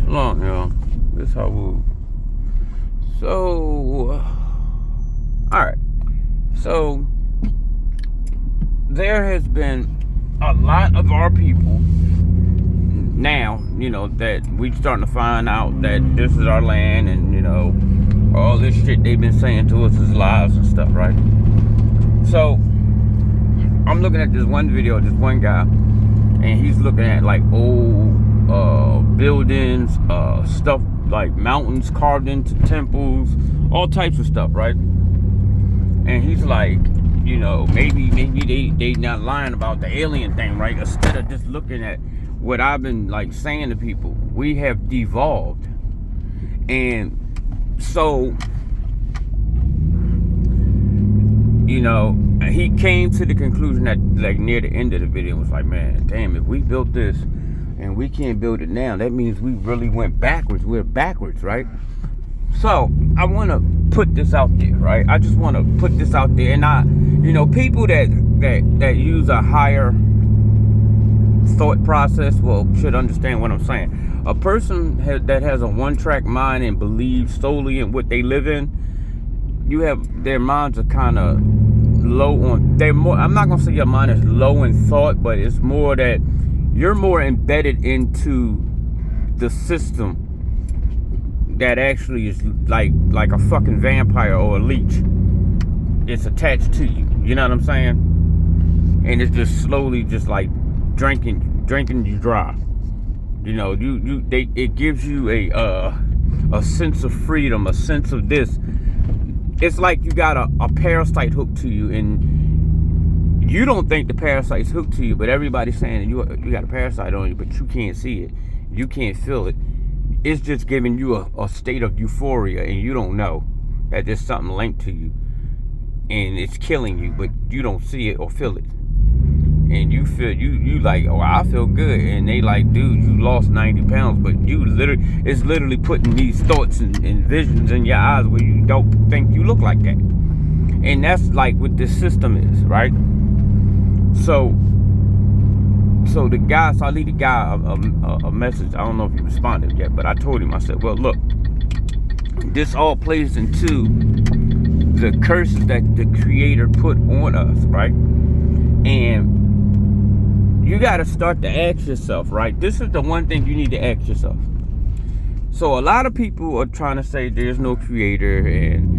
Long, y'all. This how we. So, alright. So, there has been a lot of our people now, that we starting to find out that this is our land and, all this shit they've been saying to us is lies and stuff, right? So, I'm looking at this one video of this one guy, and he's looking at like old buildings, stuff like mountains carved into temples, all types of stuff, right? And he's like, maybe they not lying about the alien thing, right? Instead of just looking at what I've been like saying to people, we have devolved. And so, he came to the conclusion that like near the end of the video was like, man, damn, if we built this and we can't build it now, that means we really went backwards. We're backwards, right? So I want to put this out there, right? I just want to put this out there, and people that use a higher thought process should understand what I'm saying. A person that has a one-track mind and believes solely in what they live in, their minds are kind of low on. I'm not gonna say your mind is low in thought, but it's more that you're more embedded into the system that actually is like a fucking vampire or a leech. It's attached to you. You know what I'm saying? And it's just slowly just like drinking you dry. It gives you a sense of freedom, a sense of this. It's like you got a parasite hooked to you, and you don't think the parasite's hooked to you, but everybody's saying you got a parasite on you, but you can't see it, you can't feel it. It's just giving you a state of euphoria, and you don't know that there's something linked to you, and it's killing you, but you don't see it or feel it. And you feel you like, oh, I feel good, and they like, dude, you lost 90 pounds, but it's literally putting these thoughts and visions in your eyes where you don't think you look like that. And that's like what this system is, right? So the guy, I leave the guy a message. I don't know if he responded yet, but I told him, I said, well, look, this all plays into the curses that the Creator put on us, right? And you got to start to ask yourself, right? This is the one thing you need to ask yourself. So a lot of people are trying to say there's no Creator, and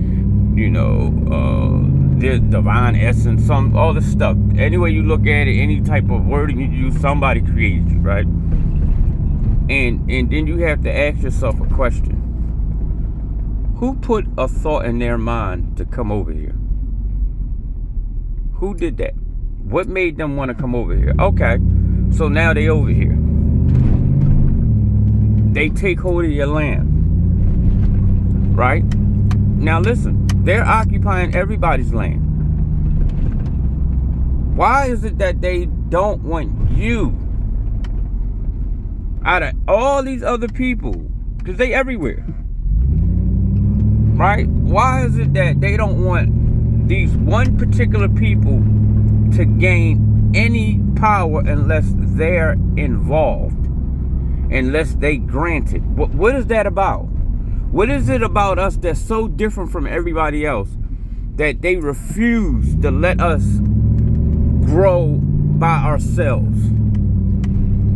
there's divine essence, all this stuff. Any way you look at it, any type of wording you use, somebody created you, right? And then you have to ask yourself a question. Who put a thought in their mind to come over here? Who did that? What made them want to come over here? Okay, so now they over here. They take hold of your land, right? Now listen, they're occupying everybody's land. Why is it that they don't want you out of all these other people? Because they everywhere, right? Why is it that they don't want these one particular people to gain any power unless they're involved, unless they grant it? What is that about? What is it about us that's so different from everybody else that they refuse to let us grow by ourselves,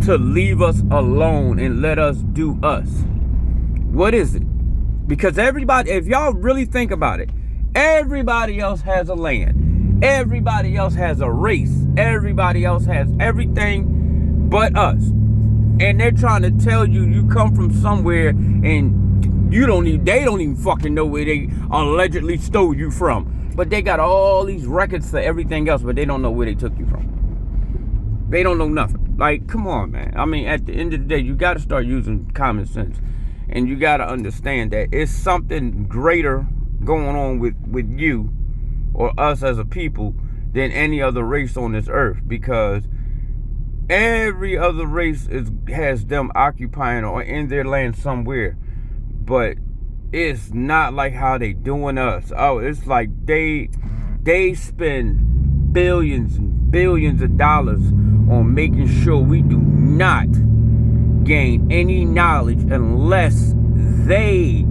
to leave us alone and let us do us? What is it? Because everybody, if y'all really think about it, everybody else has a land. Everybody else has a race. Everybody else has everything but us. And they're trying to tell you you come from somewhere, and they don't even fucking know where they allegedly stole you from. But they got all these records for everything else, but they don't know where they took you from. They don't know nothing. Like, come on, man. I mean, at the end of the day, you got to start using common sense. And you got to understand that it's something greater going on with you or us as a people than any other race on this earth, because every other race has them occupying or in their land somewhere, but it's not like how they doing us. Oh, it's like they spend billions and billions of dollars on making sure we do not gain any knowledge unless they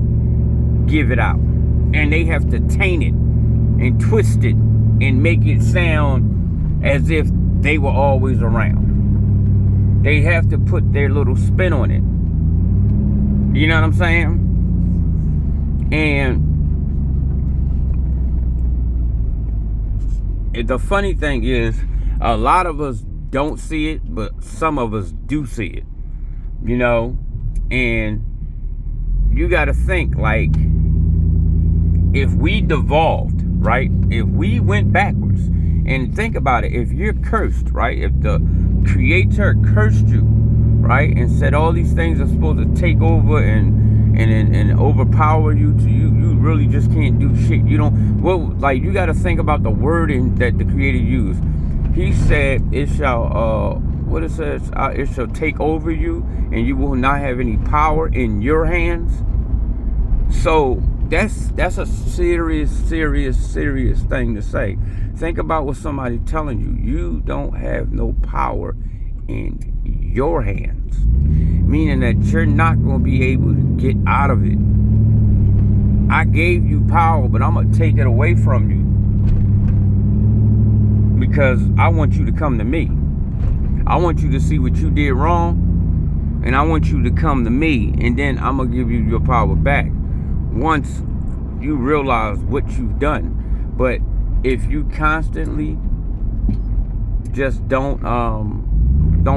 give it out. And they have to taint it and twist it and make it sound as if they were always around. They have to put their little spin on it. You know what I'm saying? And the funny thing is, a lot of us don't see it, but some of us do see it. You know? And you got to think, like, if we devolved, right? If we went backwards, and think about it, if you're cursed, right? If the Creator cursed you, right? And said all these things are supposed to take over and overpower you to you really just can't do shit. You don't, well, like, you got to think about the wording that the Creator used. He said, it shall, what it says, it shall take over you and you will not have any power in your hands. So that's a serious thing to say. Think about what somebody's telling you. You don't have no power in your hands. Meaning that you're not going to be able to get out of it. I gave you power, but I'm going to take it away from you. Because I want you to come to me. I want you to see what you did wrong. And I want you to come to me. And then I'm going to give you your power back. Once you realize what you've done. But if you constantly just don't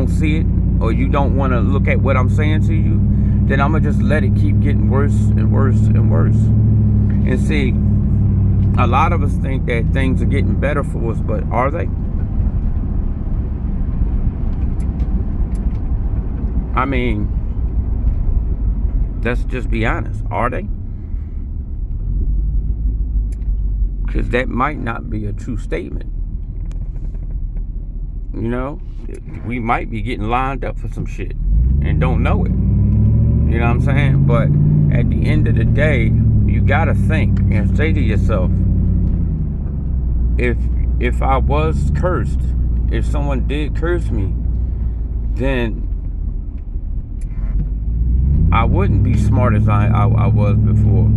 see it, or you don't want to look at what I'm saying to you, then I'm going to just let it keep getting worse and worse and worse. And see, a lot of us think that things are getting better for us, but are they? I mean, let's just be honest. Are they? Because that might not be a true statement. You know? We might be getting lined up for some shit and don't know it. You know what I'm saying? But at the end of the day, you gotta think and say to yourself, if I was cursed, if someone did curse me, then I wouldn't be smart as I was before.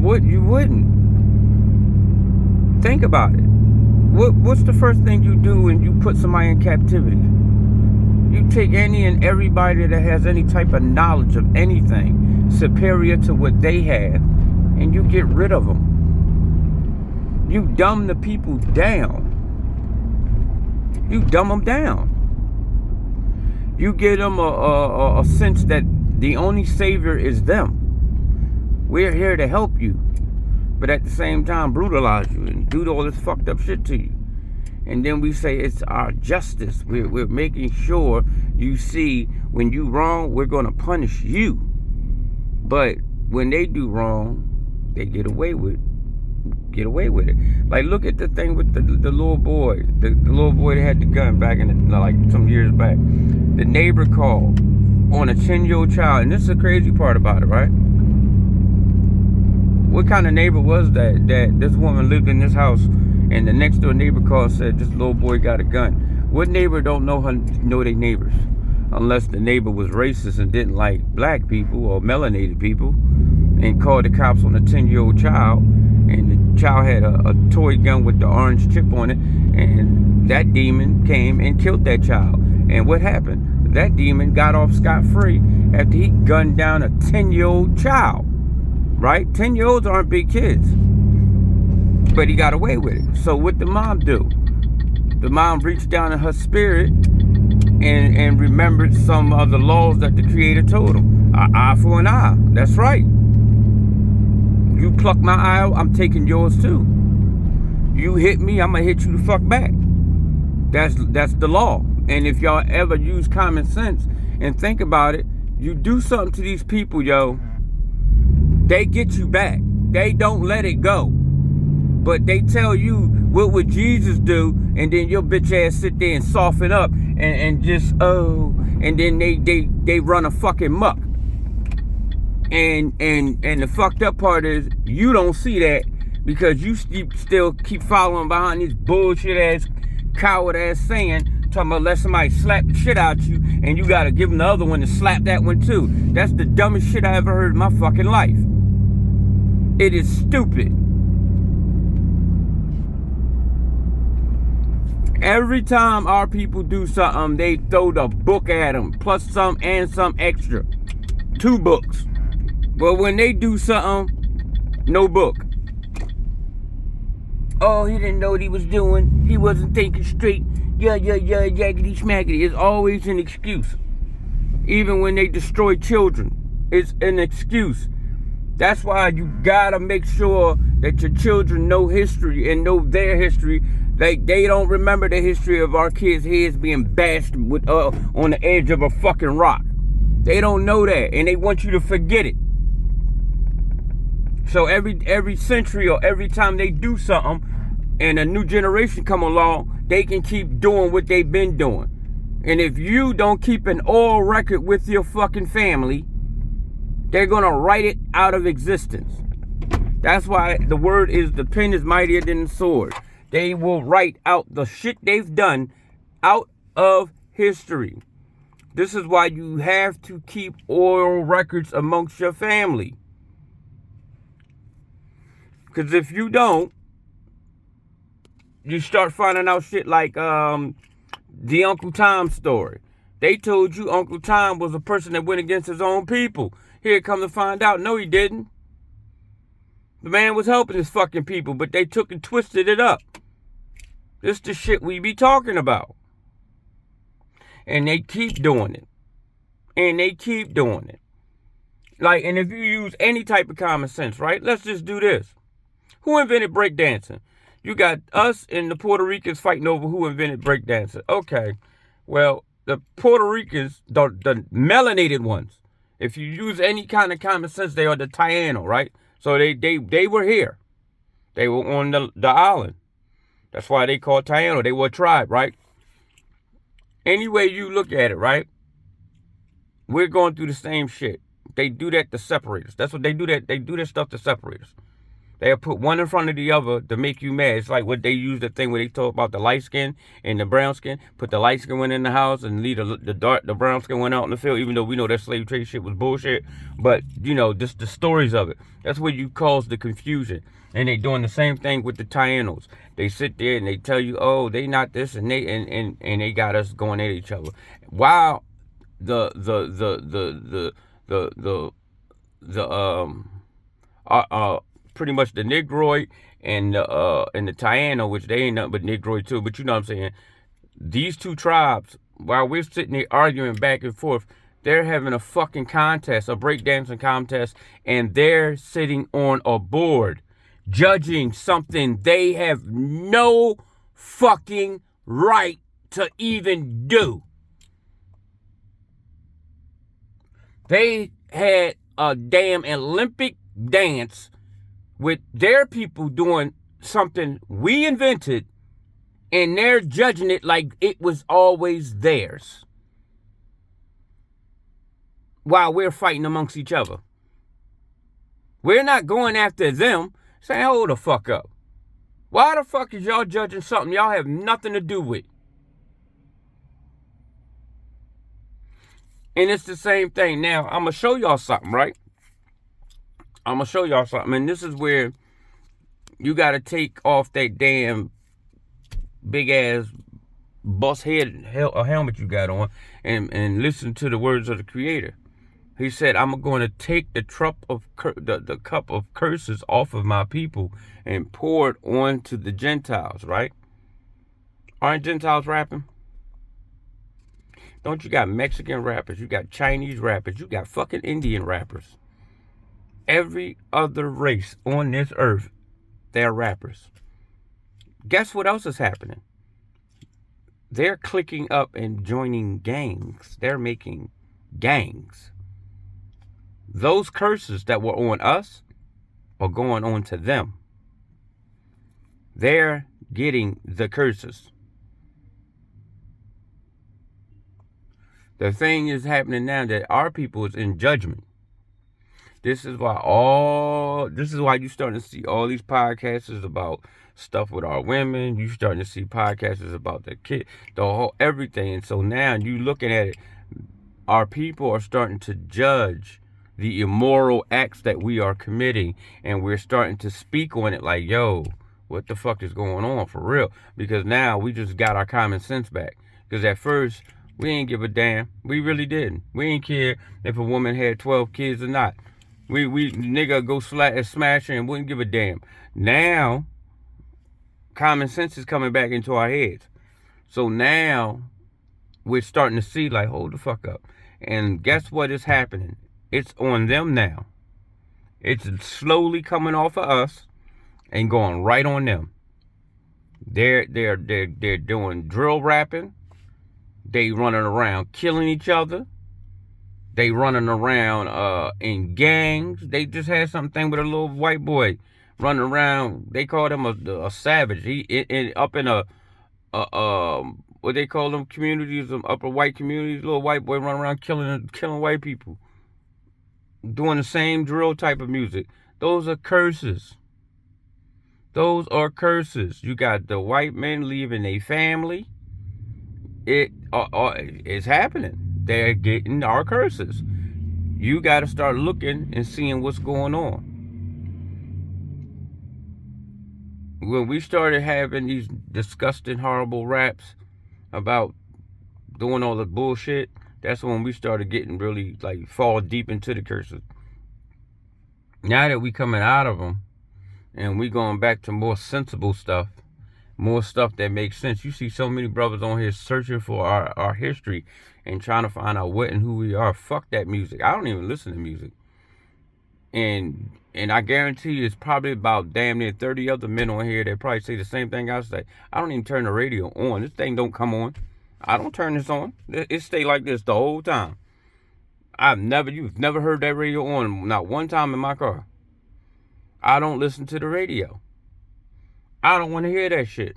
You wouldn't. Think about it. What's the first thing you do when you put somebody in captivity? You take any and everybody that has any type of knowledge of anything superior to what they have, and you get rid of them. You dumb the people down. You dumb them down. You give them a sense that the only savior is them. We're here to help you, but at the same time brutalize you and do all this fucked up shit to you. And then we say it's our justice. We're making sure you see when you wrong, we're going to punish you. But when they do wrong, they get away with it. Like, look at the thing with the little boy. The little boy that had the gun back in like some years back. The neighbor called on a 10-year-old child. And this is the crazy part about it, right? What kind of neighbor was that this woman lived in this house and the next door neighbor called and said this little boy got a gun? What neighbor don't know their neighbors? Unless the neighbor was racist and didn't like black people or melanated people and called the cops on a 10-year-old child, and the child had a toy gun with the orange chip on it, and that demon came and killed that child. And what happened? That demon got off scot-free after he gunned down a 10-year-old child. Right? 10-year-olds aren't big kids. But he got away with it. So what did the mom do? The mom reached down in her spirit and remembered some of the laws that the Creator told him. An eye for an eye. That's right. You pluck my eye out, I'm taking yours too. You hit me, I'm going to hit you the fuck back. That's the law. And if y'all ever use common sense and think about it, you do something to these people, yo, they get you back. They don't let it go. But they tell you, what would Jesus do? And then your bitch ass sit there and soften up and just, and then they run a fucking muck. And the fucked up part is, you don't see that because you still keep following behind these bullshit ass, coward ass saying Talking about let somebody slap the shit out you and you gotta give them the other one to slap that one too. That's the dumbest shit I ever heard in my fucking life. It is stupid. Every time our people do something, they throw the book at them, plus some and some extra. 2 books. But when they do something, no book. Oh, he didn't know what he was doing. He wasn't thinking straight. Yeah, yaggity smackety. It's always an excuse. Even when they destroy children, it's an excuse. That's why you gotta make sure that your children know history and know their history. They don't remember the history of our kids' heads being bashed with on the edge of a fucking rock. They don't know that, and they want you to forget it. So every century or every time they do something, and a new generation come along, they can keep doing what they've been doing. And if you don't keep an oral record with your fucking family, they're gonna write it out of existence. That's why the word is the pen is mightier than the sword. They will write out the shit they've done out of history. This is why you have to keep oral records amongst your family. Because if you don't, you start finding out shit like the Uncle Tom story. They told you Uncle Tom was a person that went against his own people. Here come to find out, no he didn't. The man was helping his fucking people, but they took and twisted it up. This the shit we be talking about. And they keep doing it. And they keep doing it. Like, and if you use any type of common sense, right? Let's just do this. Who invented breakdancing? You got us and the Puerto Ricans fighting over who invented breakdancing. Okay, well, the Puerto Ricans, the melanated ones, if you use any kind of common sense, they are the Taino, right? So they were here. They were on the island. That's why they called Taino. They were a tribe, right? Any way you look at it, right? We're going through the same shit. They do that to separate us. That's what they do. They do that stuff to separate us. They'll put one in front of the other to make you mad. It's like what they use the thing where they talk about the light skin and the brown skin. Put the light skin one in the house and leave the brown skin one out in the field, even though we know that slave trade shit was bullshit. But, you know, just the stories of it. That's where you cause the confusion. And they doing the same thing with the Tainos. They sit there and they tell you, oh, they not this and they got us going at each other. While pretty much the Negroid and the Taino, which they ain't nothing but Negroid too, but you know what I'm saying. These two tribes, while we're sitting there arguing back and forth, they're having a fucking contest, a breakdancing contest, and they're sitting on a board judging something they have no fucking right to even do. They had a damn Olympic dance with their people doing something we invented, and they're judging it like it was always theirs, while we're fighting amongst each other. We're not going after them, saying, hold the fuck up. Why the fuck is y'all judging something y'all have nothing to do with? And it's the same thing. Now, I'm going to show y'all something, right? I'm going to show y'all something. And this is where you got to take off that damn big-ass bus head helmet you got on and listen to the words of the Creator. He said, I'm going to take the cup of curses off of my people and pour it onto the Gentiles, right? Aren't Gentiles rapping? Don't you got Mexican rappers? You got Chinese rappers. You got fucking Indian rappers. Every other race on this earth, they're rappers. Guess what else is happening? They're clicking up and joining gangs. They're making gangs. Those curses that were on us are going on to them. They're getting the curses. The thing is happening now that our people is in judgment. This is why you're starting to see all these podcasts about stuff with our women. You starting to see podcasts about the kid, the whole everything. And so now you looking at it, our people are starting to judge the immoral acts that we are committing, and we're starting to speak on it like, yo, what the fuck is going on for real? Because now we just got our common sense back. Because at first, we ain't give a damn. We really didn't. We ain't care if a woman had 12 kids or not. We nigga go smash her and wouldn't give a damn. Now, common sense is coming back into our heads. So now, we're starting to see like, hold the fuck up. And guess what is happening? It's on them now. It's slowly coming off of us and going right on them. They're doing drill rapping. They running around killing each other. They running around in gangs. They just had something with a little white boy running around. They called him a savage. He up in a what they call them communities, upper white communities. Little white boy running around killing white people, doing the same drill type of music. Those are curses. Those are curses. You got the white men leaving their family. It's happening. They're getting our curses. You got to start looking and seeing what's going on. When we started having these disgusting, horrible raps about doing all the bullshit, that's when we started getting really like fall deep into the curses. Now that we coming out of them and we going back to more sensible stuff, more stuff that makes sense. You see so many brothers on here searching for our history and trying to find out what and who we are. Fuck that music. I don't even listen to music. And I guarantee you it's probably about damn near 30 other men on here that probably say the same thing I say. I don't even turn the radio on. This thing don't come on. I don't turn this on. It stay like this the whole time. You've never heard that radio on, not one time in my car. I don't listen to the radio. I don't want to hear that shit.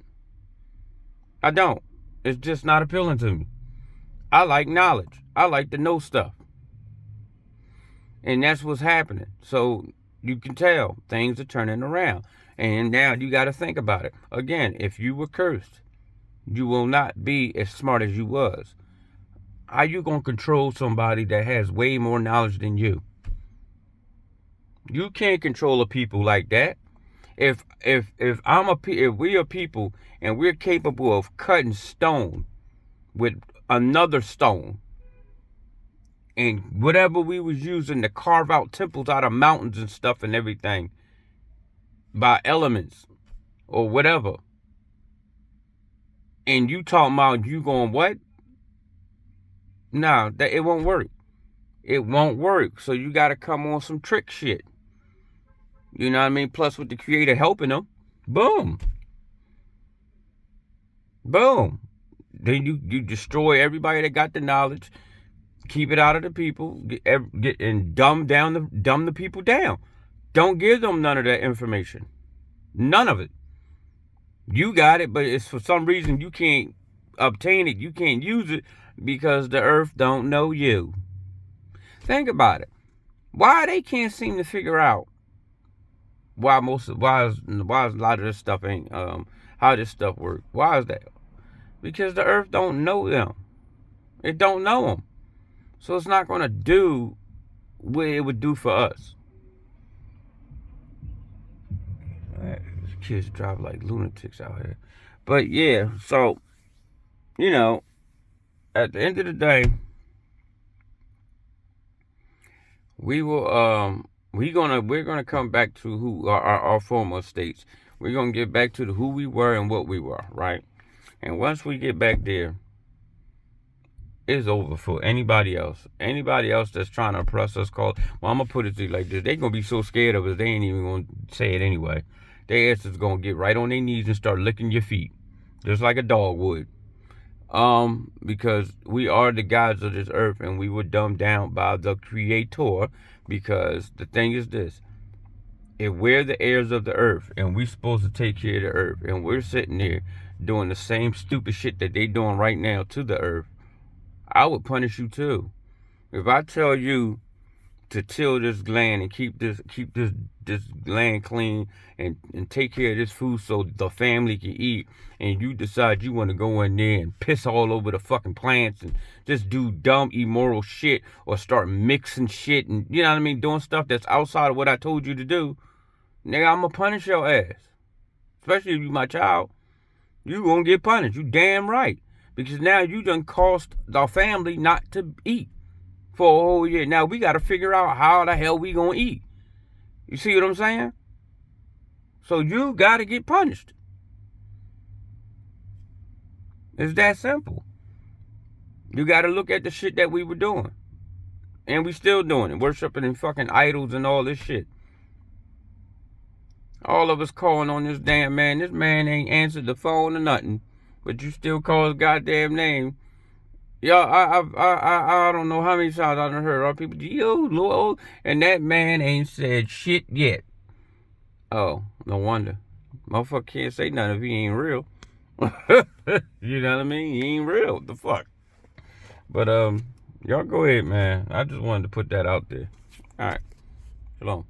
I don't. It's just not appealing to me. I like knowledge. I like to know stuff. And that's what's happening. So you can tell things are turning around. And now you got to think about it. Again, if you were cursed, you will not be as smart as you was. How you going to control somebody that has way more knowledge than you? You can't control a people like that. If we are people and we're capable of cutting stone with another stone, and whatever we was using to carve out temples out of mountains and stuff and everything by elements or whatever, and you talking about you going what? Nah, it won't work. It won't work. So you got to come on some trick shit. You know what I mean? Plus with the creator helping them. Boom. Boom. Then you destroy everybody that got the knowledge. Keep it out of the people. Get and dumb the people down. Don't give them none of that information. None of it. You got it, but it's for some reason you can't obtain it. You can't use it because the earth don't know you. Think about it. Why they can't seem to figure out why a lot of this stuff ain't how this stuff works. Why is that? Because the earth don't know them. It don't know them. So it's not going to do what it would do for us. Kids drive like lunatics out here. But yeah, so, you know, at the end of the day, we're gonna come back to who our former states. We're gonna get back to who we were and what we were, right? And once we get back there, it's over for anybody else. Anybody else that's trying to oppress us, I'm gonna put it to you like this: they're gonna be so scared of us, they ain't even gonna say it anyway. Their ass is gonna get right on their knees and start licking your feet, just like a dog would. Because we are the gods of this earth, and we were dumbed down by the Creator. Because the thing is this: if we're the heirs of the earth, and we're supposed to take care of the earth, and we're sitting there doing the same stupid shit that they doing right now to the earth, I would punish you too. If I tell you to till this land and keep this land clean and take care of this food so the family can eat, and you decide you want to go in there and piss all over the fucking plants and just do dumb immoral shit or start mixing shit and, you know what I mean, doing stuff that's outside of what I told you to do, nigga, I'm gonna punish your ass. Especially if you my child. You gonna get punished. You damn right. Because now you done cost the family not to eat for a whole year. Now we got to figure out how the hell we gonna eat. You see what I'm saying? So you got to get punished. It's that simple. You got to look at the shit that we were doing. And we still doing it. Worshiping and fucking idols and all this shit. All of us calling on this damn man. This man ain't answered the phone or nothing. But you still call his goddamn name. Y'all, I don't know how many times I done heard all people, yo, Lord, and that man ain't said shit yet. Oh, no wonder. Motherfucker can't say nothing if he ain't real. You know what I mean? He ain't real. What the fuck? But, y'all go ahead, man. I just wanted to put that out there. All right. Shalom.